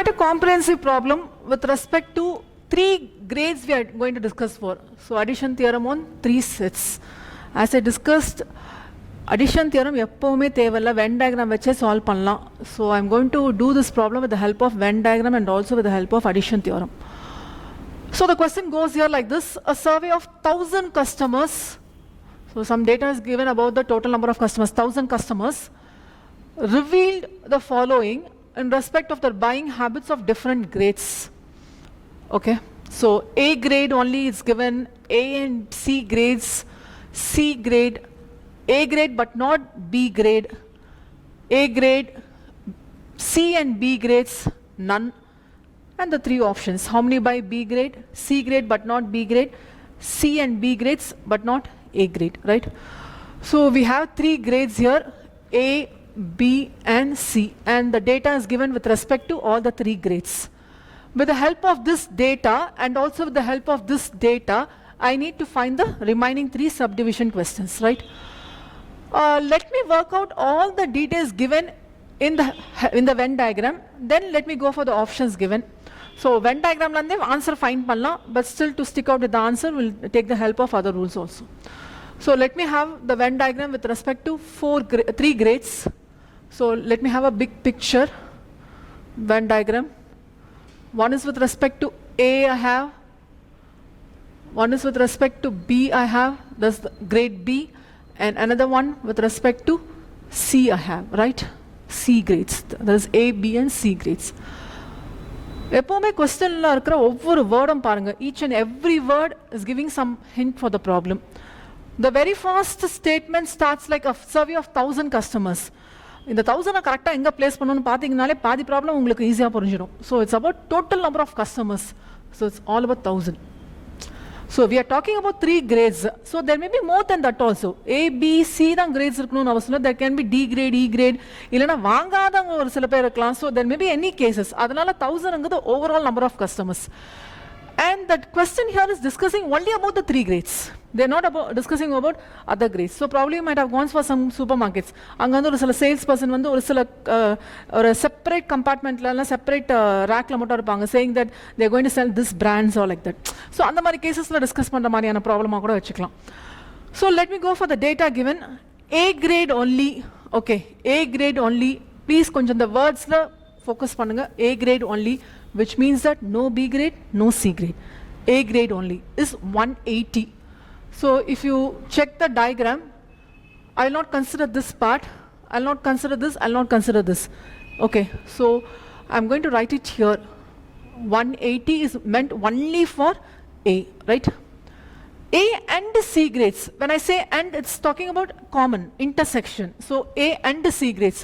quite a comprehensive problem with respect to 3 grades we are going to discuss for. So addition theorem on 3 sets. As I discussed, addition theorem எப்பவுமே தேவையில்ல, Venn diagram வச்சே solve பண்ணலாம். So I'm going to do this problem with the help of Venn diagram and also with the help of addition theorem. So the question goes here like this: a survey of 1000 customers. So some data is given about the total number of customers, 1000 customers, revealed the following in respect of their buying habits of different grades. Okay, so A grade only is given, A and C grades, C grade, A grade but not B grade, A grade, C and B grades, none, and the 3 options. How many by B grade? C grade but not B grade, C and B grades but not A grade, right? So we have 3 grades here, A, B and C, and the data is given with respect to all the 3 grades. With the help of this data and also with the help of this data, I need to find the remaining 3 subdivision questions, right? Let me work out all the details given in the Venn diagram, then let me go for the options given. So Venn diagram lande answer find pannalam, but still to stick out with the answer we'll take the help of other rules also. So let me have the Venn diagram with respect to 3 grades. So let me have a big picture Venn diagram. One is with respect to A I have, one is with respect to B I have, that's the grade B, and another one with respect to C I have, right? C grades, that is A, B and C grades. எப்போவுமே கொஸ்டினில் இருக்கிற ஒவ்வொரு வேர்டும் பாருங்கள், each and every word is giving some hint for the problem. The very first statement starts like a survey of 1000 customers. இந்த 1000 கரெக்டாக எங்கே place பண்ணணும்னு பார்த்தீங்கனாலே பாதி ப்ராப்ளம் உங்களுக்கு ஈஸியாக புரிஞ்சிடும். So it's about total number of customers. So it's all about 1000. So we are talking about 3 grades. So there may be more than that also. A, B, C தான் கிரேட்ஸ் இருக்கணும்னு அவசியம் இல்லை. தெர் கேன் பி D grade, E grade, இல்லைனா வாங்காதவங்க ஒரு சில பேர் இருக்கலாம். So there may be any cases. அதனால 1000ங்கிறது overall number of customers. And that question here is discussing only about the 3 grades. They are not discussing about other grades. So probably you might have gone for some supermarkets. அங்கே வந்து ஒரு சில sales person வந்து ஒரு சில ஒரு separate கம்பார்ட்மெண்ட்ல separate ரேக்ல மட்டும் இருப்பாங்க, saying that they are going to sell this brands or like that. So அந்த மாதிரி கேசஸ்ல டிஸ்கஸ் பண்ணுற மாதிரியான ப்ராப்ளமாக கூட வச்சுக்கலாம். So let me go for the data given. A grade only. Okay, A grade only. Please கொஞ்சம் இந்த வேர்ட்ஸ்ல ஃபோக்கஸ் பண்ணுங்க. A grade only, which means that no B grade, no C grade. A grade only is 180. So if you check the diagram, I will not consider this part, I will not consider this, I will not consider this. Okay, so I am going to write it here. 180 is meant only for A, right? A and C grades. When I say and, it's talking about common, intersection. So A and C grades.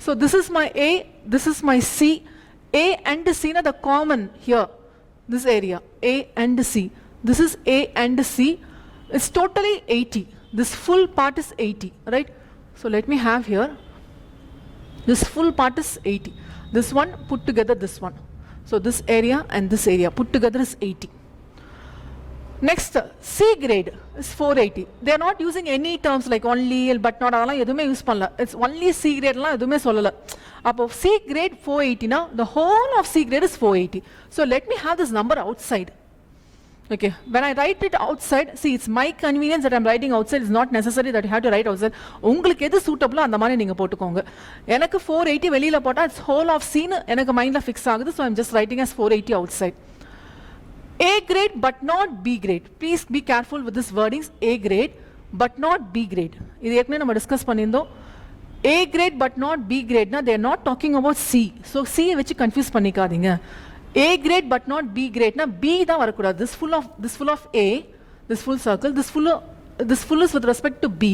So this is my A, this is my C. A and C are the common here, this area, A and C. This is A and C. It's totally 80. This full part is 80, right? So let me have here, this full part is 80. This one put together this one. So this area and this area put together is 80. Next, C grade is 480. They are not using any terms like only, but not, அதெல்லாம் எதுவுமே use பண்ணல. It's only C gradeலாம் எதுவுமே சொல்லல. அப்போ C grade 480 னா the whole of C grade is 480. So let me have this number outside. Okay, when I write it outside, see, it's my convenience that I'm writing outside. It's not necessary that you have to write outside. உங்களுக்கு எது சூட்டபிளோ அந்த மாதிரி நீங்கள் போட்டுக்கோங்க. எனக்கு 480 வெளியில் போட்டால் it's whole of C னு எனக்கு மைண்டில் ஃபிக்ஸ் ஆகுது. So I'm just writing as 480 outside. A grade but not B grade. Please be careful with this wordings. A grade but not B grade. இது ஏற்கனவே நம்ம டிஸ்கஸ் பண்ணியிருந்தோம். A grade but not B grade na they are not talking about C. So C வச்சு confuse பண்ணிக்காதீங்க. A grade but not B grade na B தான் வரக்கூடாது. This full of A, this full circle, this full is with respect to B,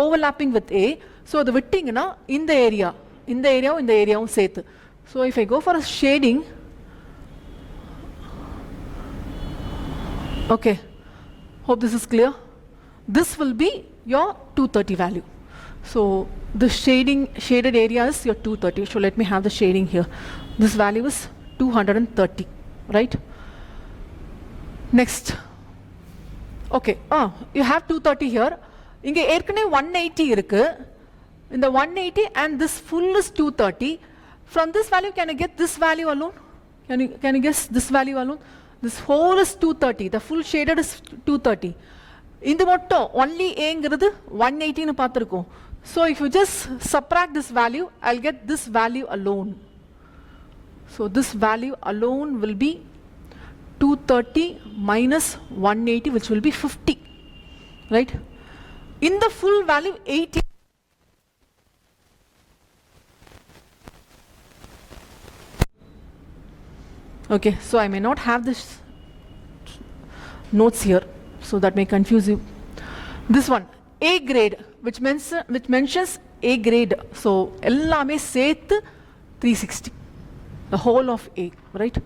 overlapping with A. So அது விட்டிங்கன்னா இந்த ஏரியாவும் சேர்த்து. So if I go for a shading, okay, hope this is clear. This will be your 230 value. So the shaded area is your 230. So let me have the shading here. This value is 230, right? Next, okay, you have 230 here. இங்கே ஏற்கனவே 180 இருக்கு. In the 180 and this full is 230. From this value, can I get this value alone? Can you guess this value alone? This whole is 230. The full shaded is 230. In the motto, only A ingirudhu 180 nu paathirukom. So if you just subtract this value, I'll get this value alone. So this value alone will be 230 minus 180, which will be 50. Right? In the full value, 80. Okay, so I may not have this notes here, so that may confuse you. This one, A grade, which mentions A grade. So ellame சேர்த்து 360, the whole of A, right?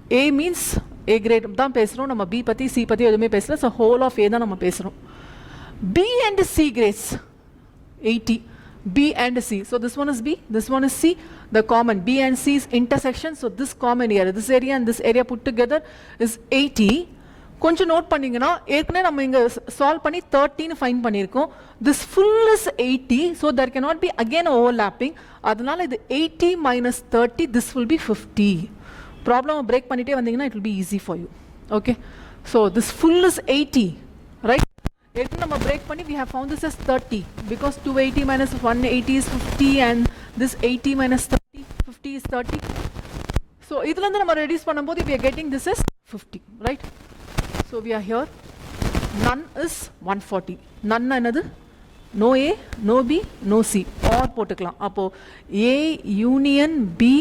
A means A grade தான் பேசுறோம், நம்ம B பத்தி C பத்தி எதுவுமே பேசல. So whole of A தான் நம்ம பேசுறோம். B and C grades 80. B and C. So this one is B, this one is C. The common B and C's intersection. So this common area, this area and this area put together is 80. கொஞ்சம் note பண்ணீங்கன்னா ஏற்கனவே நம்ம இங்க solve பண்ணி 13 find பண்ணியிருக்கோம். This full is 80, so there cannot be again overlapping. அதனால இது 80 minus 30, this will be 50. Problem break பண்ணிட்டே வந்தீங்கன்னா it will be easy for you. Okay, so this full is 80, right? ஏற்கனவே நம்ம பிரேக் பண்ணி we have found this as 30 because 280 minus 180 is 50 and this 80 minus 30, 50 is 30. So இதுல இருந்து நம்ம reduce பண்ணும்போது we are getting this as 50, right? So we are here. None is 140. None என்னது? No A, no B, no C. Or போட்டுக்கலாம். அப்போ A union B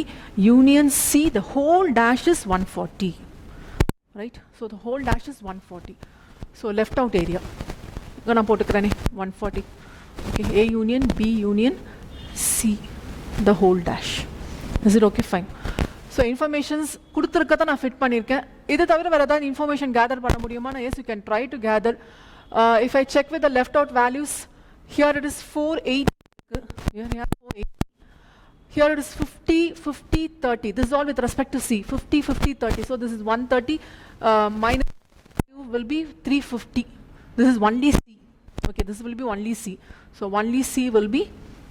union C, the whole dash is 140. Right? So the whole dash is 140. So left out area. நான் போட்டுக்கிறேனே 140. Okay, A union B union C, the whole dash. Is it okay? Fine. So informations கொடுத்துருக்கத நான் fit பண்ணியிருக்கேன். இது தவிர வேறு ஏதாவது information gather பண்ண முடியுமா? Yes, you can try to gather. If I check with the left out values, here it is 480. Here we have 480. Here it is 50, 50, 30. This is all with respect to C. 50, 50, 30. So this is 130 minus 2 will be 350. This is only C. Okay, this will be only C. So only C will be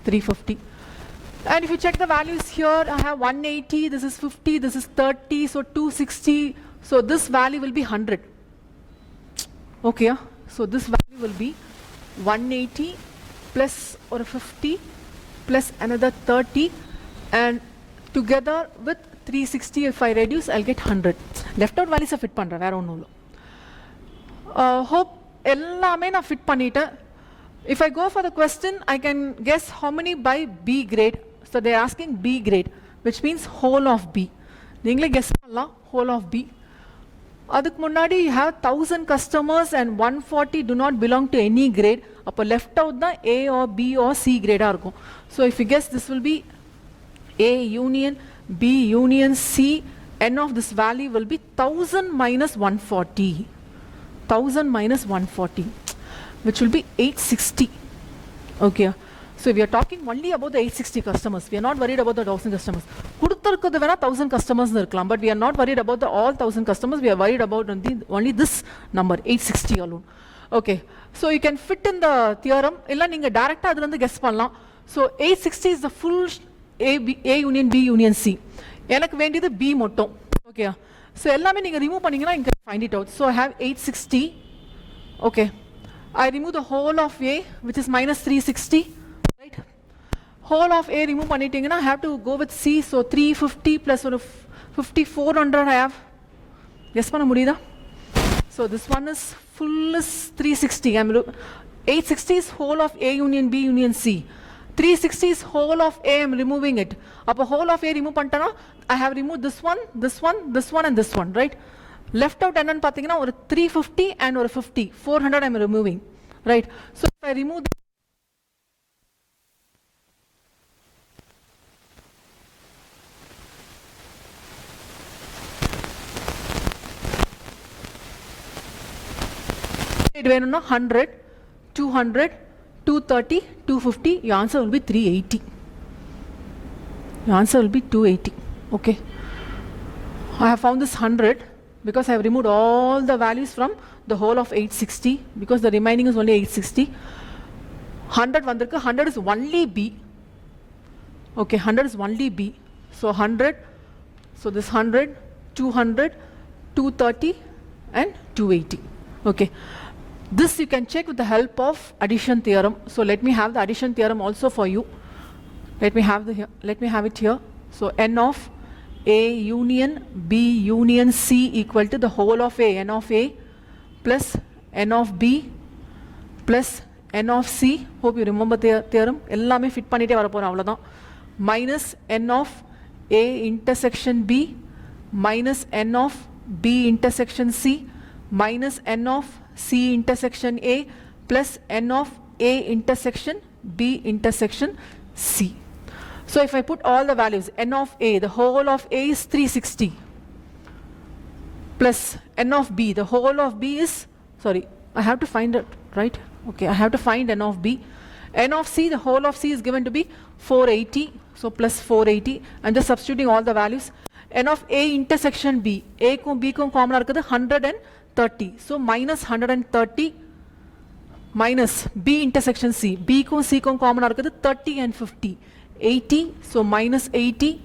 350. And if you check the values here, I have 180, this is 50, this is 30, so 260. So this value will be 100. Okay, yeah? So this value will be 180 plus or 50 plus another 30, and together with 360, if I reduce, I'll get 100. Left out values are fit பண்றேன், வேற ஒண்ணும் இல்ல. Hope எல்லாமே நான் fit பண்ணிட்டேன். If I go for the question, I can guess how many by B grade. So they are asking B grade, which means whole of B. நீங்களே guess பண்ணலாம், whole of B. அதுக்கு முன்னாடி you have 1000 customers and 140 do not belong to any grade. அப்போ left out தான் A or B or C grade இருக்கும். So if you guess, this will be A union B union C. N of this value will be 1000 minus 140. 1000 minus 140, which will be 860. Okay. So we are talking only about the 860 customers. We are not worried about the 1000 customers. கொடுத்திருக்கிறது வேணா 1000 customers இருக்கலாம், but we are not worried about the all 1000 customers. We are worried about only this number 860 alone. Okay, so you can fit in the theorem. இல்ல நீங்க டைரக்டா அதுல இருந்து guess பண்ணலாம். So 860 is the full A union B union C. எனக்கு வேண்டியது B மட்டும். Okay. So எல்லாமே நீங்க ரிமூவ் பண்ணீங்கன்னா you can find it out. So I have 860. Okay. I remove the whole of A, which is minus 360. Right? Whole of A remove பண்ணிட்டீங்கன்னா I have to go with C. So 350 plus 5400 I have. Guess பண்ண முடியுதா? So this one is full is 360. 860 is whole of A union B union C. 360 is whole of A. I'm removing it. அப்போ whole of A remove பண்ணிட்டேன்னா I have removed this one, this one, this one and this one, right? Left out என்னன்னு பார்த்தீங்கன்னா ஒரு 350 and ஒரு 50. 400 I'm removing, right? So if I remove இது வேணும்னா 100, 200, 230, 250, your answer will be 380. Your answer will be 280. Okay. I have found this 100 because I have removed all the values from the whole of 860 because the remaining is only 860. 100 vandirukku, 100 is only B. Okay, 100 is only B. So 100, so this 100, 200, 230 and 280. Okay. This you can check with the help of addition theorem. So let me have the addition theorem also for you. Let me have it here. So n of A union B union C equal to the whole of A, n of A plus n of B plus n of C. Hope you remember the theorem. Ellame fit பண்ணிட்டே வர போறோம் அவ்வளவுதான். Minus n of A intersection B minus n of B intersection C minus n of C intersection A plus n of A intersection B intersection C. So if I put all the values, n of A, the whole of A is 360 plus n of B, the whole of B is, sorry, I have to find it, right? Okay, I have to find n of B. N of C, the whole of C is given to be 480, so plus 480. I'm just substituting all the values. N of A intersection B, A kum B kum common இருக்குது 130, so minus 130 minus B intersection C, B kum C kum common இருக்குது 30 and 50, 80, so minus 80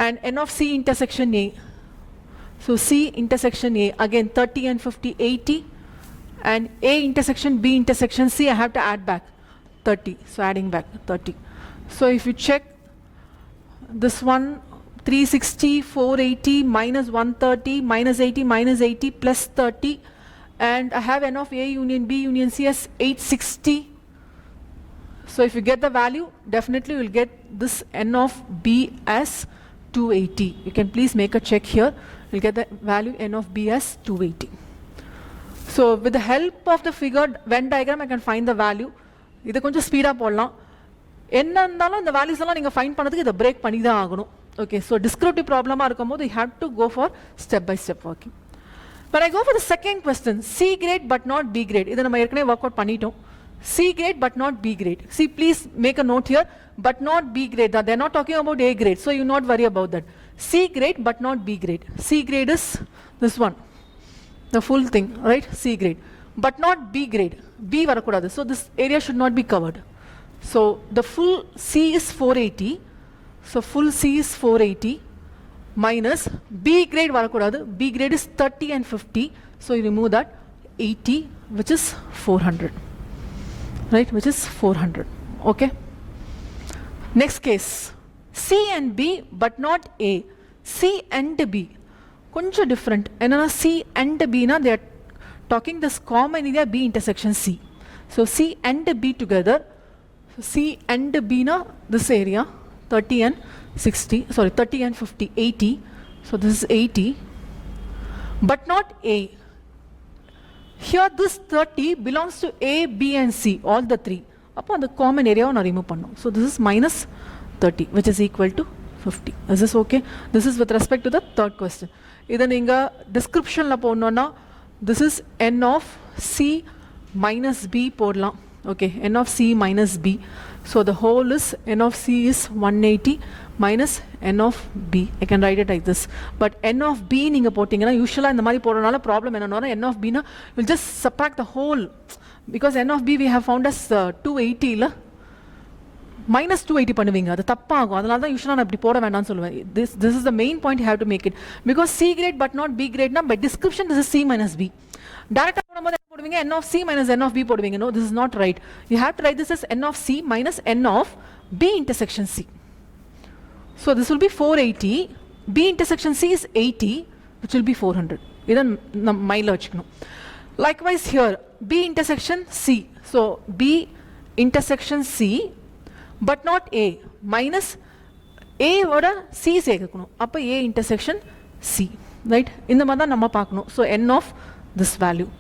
and n of C intersection A, so C intersection A, again 30 and 50, 80 and A intersection B intersection C, I have to add back 30, so adding back 30. So if you check this one, 360, 480 minus 130 minus 80 minus 80 plus 30, and I have n of A union B union C as 860. So if you get the value, definitely you will get this n of B as 280. You can please make a check here. You'll get the value n of B as 280. So with the help of the figured Venn diagram, I can find the value. இதை கொஞ்சம் ஸ்பீடாக போடலாம். என்ன இருந்தாலும் இந்த values எல்லாம் நீங்கள் find பண்ணதுக்கு இதை பிரேக் பண்ணி தான் ஆகணும். ஓகே, ஸோ டிஸ்கிரிப்டிவ் ப்ராப்ளமாக இருக்கும்போது you have to go for step by step working. But I go for the second question, C grade but not B grade. இதை நம்ம ஏற்கனவே ஒர்க் அவுட் பண்ணிட்டோம். C grade but not B grade. See, please make a note here, but not B grade. They're not talking about A grade, so you not worry about that. C grade but not B grade. C grade is this one, the full thing, right? C grade, but not B grade. B varakudadu. So this area should not be covered. So the full C is 480. So full C is 480 minus B grade varakudadu. B grade is 30 and 50. So you remove that 80, which is 400. Right, which is 400. Okay. Next case, C and B but not A. C and B konja different. Enna C and B na they are talking this common area B intersection C. So C and B together. So C and B na this area 30 and 60. Sorry, 30 and 50, 80. So this is 80, but not A. Here this 30 belongs to A, B and C, all the three. Appo the common area na remove pannom. So this is minus 30, which is equal to 50. Is this okay? This is with respect to the third question. Idha neenga description la ponona, this is n of C minus B podlam. Okay, n of C minus B. So the whole is n of C is 180 minus n of B. I can write it like this. But n of B நீங்க போட்டீங்கன்னா யூசுவலா இந்த மாதிரி போறனால problem என்னன்னா n of B னா will just subtract the whole, because n of B we have found as 280 இல்ல minus 280 பண்ணுவீங்க, அது தப்பாகும். அதனால தான் யூசுவலா நான் இப்படி போட வேண்டாம்னு சொல்லுவேன். This is the main point you have to make it, because C grade but not B grade னா by description this is C minus B. Direct போடும்போது என்ன போடுவீங்க, n of C minus n of B போடுவீங்க. No, this is not right. You have to write this as n of C minus n of B intersection C. So this will be 480, B intersection C is 80, which will be 400. இதான் மைல வச்சுக்கணும். Likewise here, B intersection C. So B intersection C but not A minus A ஓட C சேர்க்கணும். அப்ப A intersection C, right? இந்த மாதிரி தான் நம்ம பார்க்கணும். So n of this value.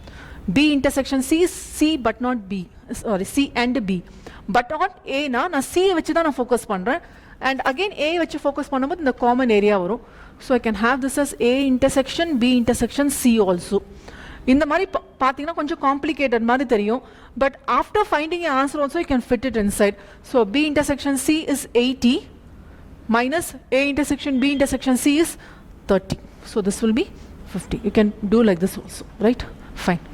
B intersection C is C but not B. Sorry, C and B. But not A na, நான் C வச்சு தான் நான் ஃபோக்கஸ் பண்றேன். And again A வச்சு ஃபோக்கஸ் பண்ணும்போது இந்த காமன் ஏரியா வரும். So I can have this as A intersection B intersection C also. இந்த மாதிரி பார்த்தீங்கன்னா கொஞ்சம் காம்ப்ளிகேட்டட் மாதிரி தெரியும், but after finding an answer also you can fit it inside. So B intersection C is 80 minus A intersection B intersection C is 30. So this will be 50. You can do like this also, right? Fine.